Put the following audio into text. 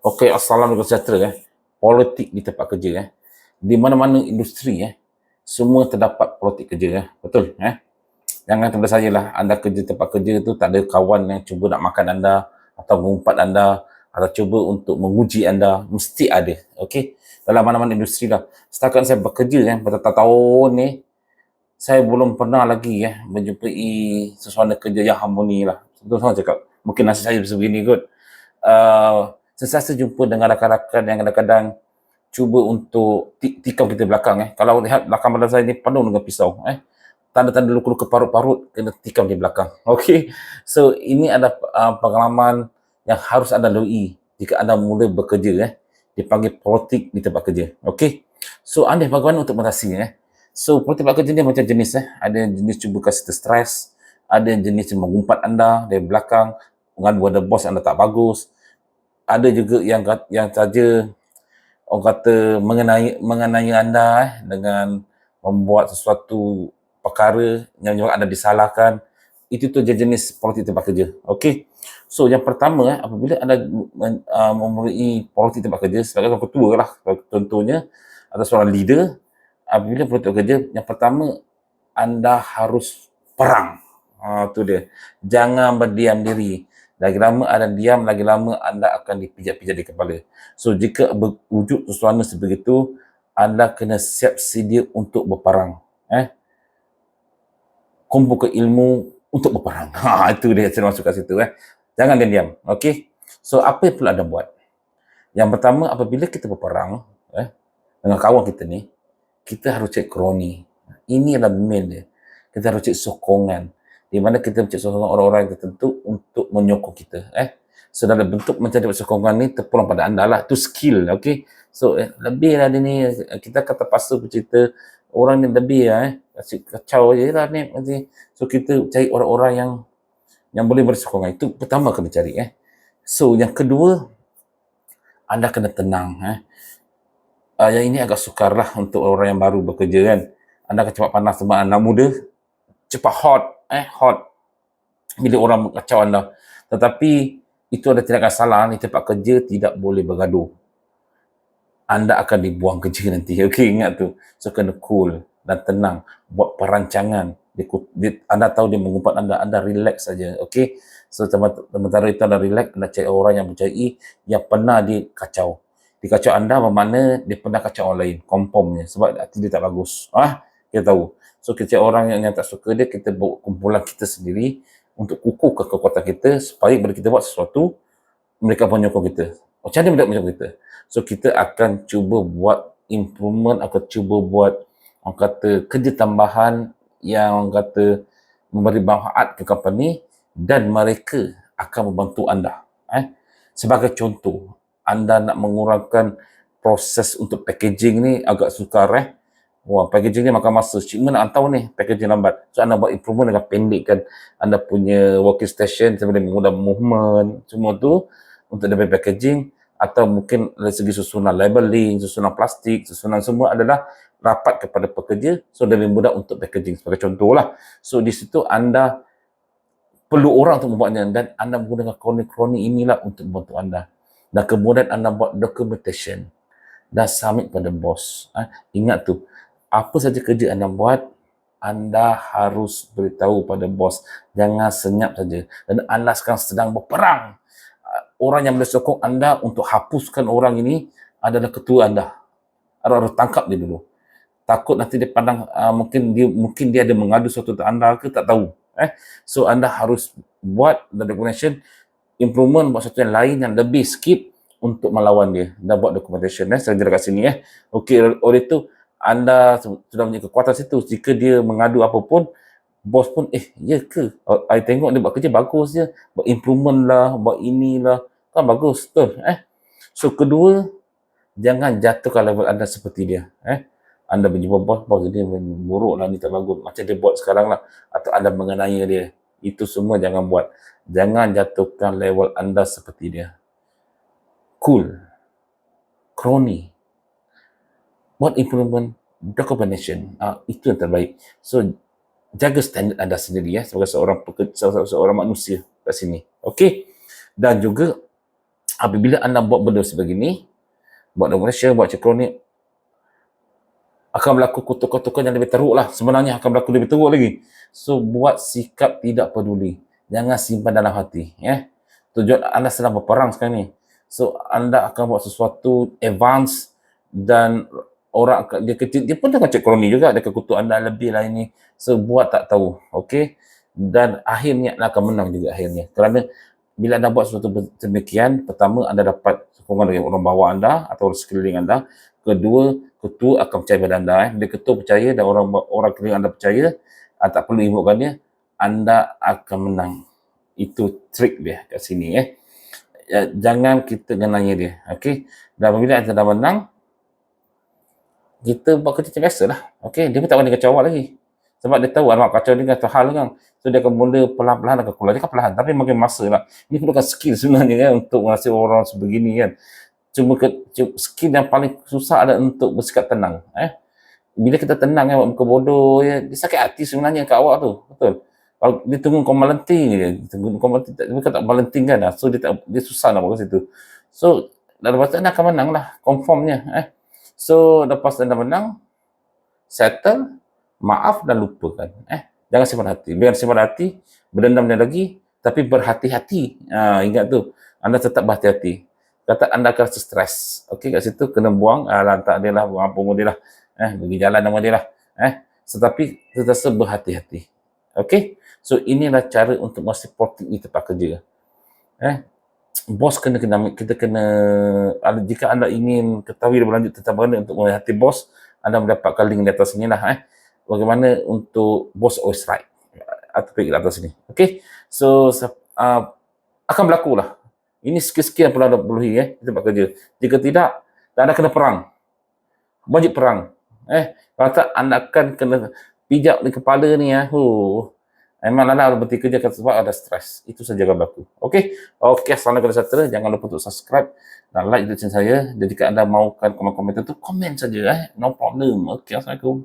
Okey, assalamualaikum sejahtera Politik di tempat kerja Di mana-mana industri semua terdapat politik kerja Betul Jangan kata sajalah anda kerja tempat kerja tu tak ada kawan yang cuba nak makan anda atau mengumpat anda atau cuba untuk menguji anda, mesti ada. Okey. Dalam mana-mana industri lah. Setakat saya bekerja bertahun-tahun ni, saya belum pernah lagi menjumpai sesuatu kerja yang harmoni lah. Betul saya cakap. Mungkin nasib saya sebegini kot. Sentiasa jumpa dengan rakan-rakan yang kadang-kadang cuba untuk tikam kita belakang Kalau lihat belakang badan saya ni penuh dengan pisau tanda-tanda luka-luka parut-parut kena tikam di belakang. Okey. So ini ada pengalaman yang harus anda lalui jika anda mula bekerja dipanggil politik di tempat kerja. Okey. So anda bagaimana untuk mengatasi So politik tempat kerja ni macam jenis ada jenis cuba kasih kita stres, ada jenis yang mengumpat anda dari belakang mengadu ada bos anda tak bagus. Ada juga yang saja orang kata mengenai anda dengan membuat sesuatu perkara yang anda disalahkan. Itu tu jenis politik tempat kerja. Okey. So yang pertama apabila anda memulai politik tempat kerja sebagai orang ketua lah contohnya atau seorang leader, apabila politik tempat kerja, yang pertama anda harus perang. Tu dia. Jangan berdiam diri. Lagi lama anda diam, lagi lama anda akan dipijak-pijak di kepala. So jika berwujud suasana sebegitu, anda kena siap sedia untuk berperang. Kumpulkan ilmu untuk berperang. Itu dia saya masuk kat situ Jangan diam. Okey. So apa yang perlu anda buat? Yang pertama, apabila kita berperang dengan kawan kita ni, kita harus cek kroni. Ini adalah main dia. Kita harus cek sokongan. Di mana kita mencari sokongan orang-orang yang tertentu untuk menyokong kita. So dalam bentuk mencari sokongan ni terpulang pada anda lah. Itu skill. Okey. So lebih lah dia ni. Kita akan terpaksa bercerita orang ni lebih asyik kacau je lah ni. So kita cari orang-orang yang boleh bersokongan. Itu pertama kena cari So yang kedua, anda kena tenang yang ini agak sukar lah untuk orang yang baru bekerja Anda akan cepat panas sebab anda muda, cepat hot bila orang kacau anda. Tetapi itu ada tindakan salah. Di tempat kerja tidak boleh bergaduh. Anda akan dibuang kerja nanti. Okey, ingat tu. So kena cool dan tenang. Buat perancangan. Anda tahu dia mengumpat anda relax saja. Okey. So sementara itu anda relax, anda cari orang yang percayai yang pernah dikacau. Dikacau anda bermakna dia pernah kacau orang lain. Confirmnya. Sebab hati dia tak bagus. Kita tahu. So kita cari orang yang tak suka dia, kita bawa kumpulan kita sendiri untuk kukuhkan kekuatan kita supaya bila kita buat sesuatu, mereka menyokong kita. Macam mana mereka menyokong kita? So kita akan cuba buat improvement, akan cuba buat orang kata kerja tambahan yang orang kata memberi manfaat ke company dan mereka akan membantu anda. Sebagai contoh, anda nak mengurangkan proses untuk packaging ni agak sukar packaging ni makan masa. Shipment nak hantar ni, packaging lambat. So anda buat improvement dengan pendekkan anda punya working station sambil menggunakan movement, semua tu untuk daripada packaging, atau mungkin dari segi susunan labeling, susunan plastik, susunan semua adalah rapat kepada pekerja, so lebih mudah untuk packaging sebagai contoh lah. So di situ anda perlu orang untuk membuatnya dan anda menggunakan kroni-kroni inilah untuk membantu anda. Dan kemudian anda buat documentation dan submit pada bos. Ingat tu, apa saja kerja anda buat, anda harus beritahu pada bos. Jangan senyap saja. Dan anda sekarang sedang berperang. Orang yang boleh sokong anda untuk hapuskan orang ini adalah ketua anda. Anda harus tangkap dia dulu. Takut nanti dia pandang mungkin dia ada mengadu sesuatu ke anda ke, tak tahu. So anda harus buat documentation, improvement, buat sesuatu yang lain yang lebih skip untuk melawan dia. Dah buat documentation saya jelas kat sini Okey, oleh itu anda sudah punya kekuatan situ. Jika dia mengadu apa pun, bos pun ya ke? I tengok dia buat kerja bagus je. Buat improvement lah, buat inilah. Kan bagus, betul. So kedua, jangan jatuhkan level anda seperti dia. Anda berjumpa bos dia buruk lah, ni tak bagus. Macam dia buat sekarang lah. Atau anda mengenai dia. Itu semua jangan buat. Jangan jatuhkan level anda seperti dia. Cool. Kroni. Buat improvement, documentation. Itu yang terbaik. So, jaga standard anda sendiri sebagai seorang manusia kat sini. Okey? Dan juga apabila anda buat benda sebegini, buat dalam Malaysia, buat macam kronik, akan berlaku kutukan-kutukan yang lebih teruk lah. Sebenarnya akan berlaku lebih teruk lagi. So, buat sikap tidak peduli. Jangan simpan dalam hati. Tujuan anda sedang berperang sekarang ni. So, anda akan buat sesuatu advance dan orang dia kecil, dia pun akan cek kroni juga. Dia akan kutuk anda lebih lah ini. So, buat tak tahu. Okay? Dan akhirnya anda akan menang juga akhirnya. Kerana bila anda buat sesuatu demikian, pertama anda dapat sokongan dari orang bawah anda atau sekeliling anda. Kedua, ketua akan percaya pada anda. Bila ketua percaya dan orang keliling anda percaya, tak perlu ingatkan dia, anda akan menang. Itu trik dia kat sini. Jangan kita genanya dia. Okay? Dan apabila anda dah menang, kita buat kerja macam biasa lah. Okay? Dia pun tak boleh kacau awak lagi. Sebab dia tahu alamak kacau dia atau hal kan. So dia akan mula perlahan-lahan akan keluar. Dia kan perlahan, tapi makin masa lah. Ini perlukan skill sebenarnya kan, untuk menghasilkan orang sebegini kan. Cuma skill yang paling susah adalah untuk bersikap tenang. Bila kita tenang kan, buat muka bodoh, dia sakit hati sebenarnya kat awak tu. Betul. Kalau dia tunggu kau melenting je. Tunggu kau melenting, bukan tak melenting kan. So dia susah nak buat kat situ. So lepas tu anda akan menang lah. Confirmnya. So lepas anda menang, settle, maaf dan lupakan. Jangan simpan hati. Biar simpan hati, berdendam lagi, tapi berhati-hati. Ingat tu. Anda tetap berhati-hati. Kata anda akan rasa stres. Okey, kat situ kena buang, lantak dia lah, buang apa dia lah. Bagi jalan nama dia lah. Tetapi kita rasa berhati-hati. Okey? So, inilah cara untuk masih supporting di tempat kerja. Bos kita kena, jika anda ingin ketahui lebih lanjut tentang bagaimana untuk menghati bos, anda mendapatkan link di atas sini lah. Bagaimana untuk bos always right. Atau di atas sini. Okey? So, akan berlaku lah. Ini skill-skill yang perlu anda perluhi di tempat kerja. Jika tidak, anda kena perang. Wajib perang. Kalau tak, anda akan kena pijak di kepala ni. Memang anda berhenti kerja sebab ada stres. Itu saja akan berlaku. Okey? Okey, Assalamualaikum warahmatullahi wabarakatuh. Jangan lupa untuk subscribe dan like YouTube channel saya. Dan jika anda mahukan komen-komen itu, komen saja. No problem. Okey, Assalamualaikum.